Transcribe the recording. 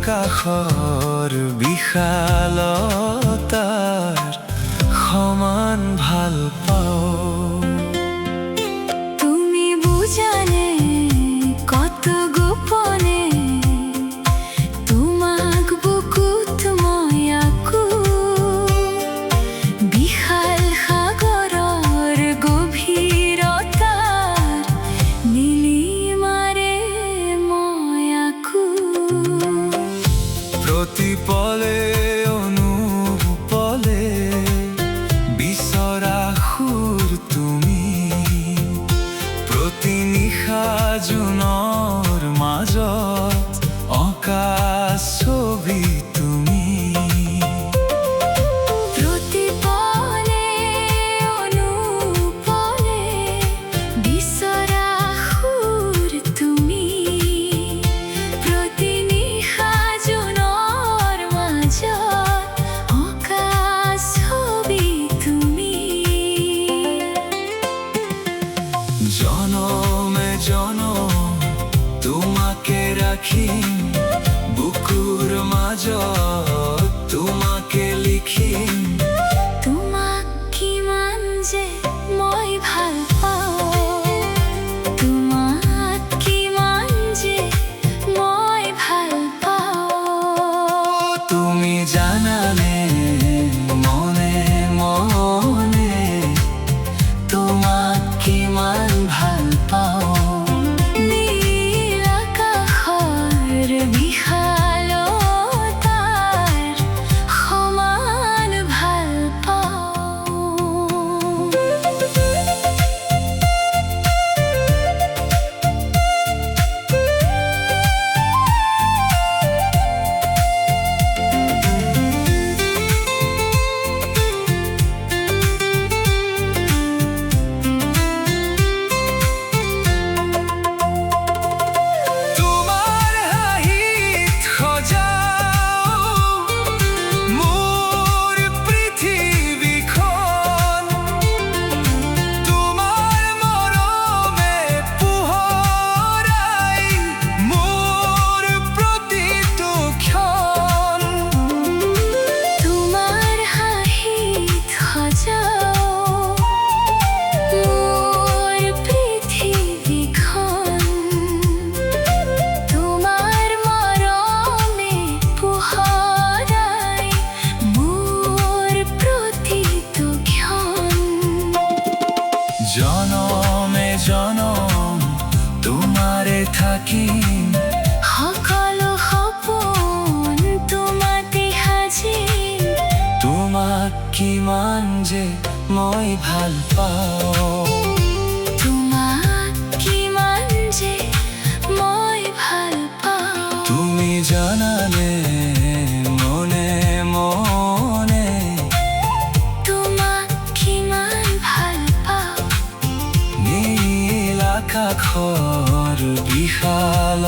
আকাশৰ বিশালতাৰ সমান ভাল পাওঁ। তুমি বুজানে কত গোপনে তোমাক বুকুত মই আকো, বিশাল সাগৰৰ গভীৰতাৰ নীলিমাৰে মই আকো। প্ৰতি পলে অনুপলে বিচৰা সুৰ তুমি, প্ৰতি নিশা জোনৰ মাজত অঁকা ছবি তুমি। প্রতি পলে অনুপলে বিচৰা সুৰ তুমি, প্ৰতি নিশা জোনৰ মাজত অঁকা ছবি তুমি। জনমে জনম তোমাকে ৰাখিম, বুকুৰ মাজত তোমাকে লিখিম। তোমাক কিমান যে মই ভাল পাওঁ, তোমাক কিমান যে মই ভাল পাওঁ। তুমি জানানে মনে মনে তোমাক কিমান ভাল পাওঁ। নীল আকাশৰ বিশালতাৰ সমান ভাল পাওঁ। তোমাৰ হাঁহিত সজাও মোৰ পৃথিৱীখন, তোমাৰ মৰমে পোহৰাই মোৰ প্ৰতিটো ক্ষণ। তোমাৰ হাঁহিত সজাও মোৰ পৃথিৱীখন, তোমাৰ মৰমে পোহৰাই মোৰ প্ৰতিটো ক্ষণ। জনমে জনম তোমাৰে থাকিম, সকলো সপোন তোমাতে সাজিম। তোমাক কিমান যে মই ভাল পাওঁ। তোমাক কিমান যে মই ভাল পাওঁ। তুমি জানানে মনে মনে তোমাক কিমান ভাল পাওঁ। নীল আকাশৰ বিশাল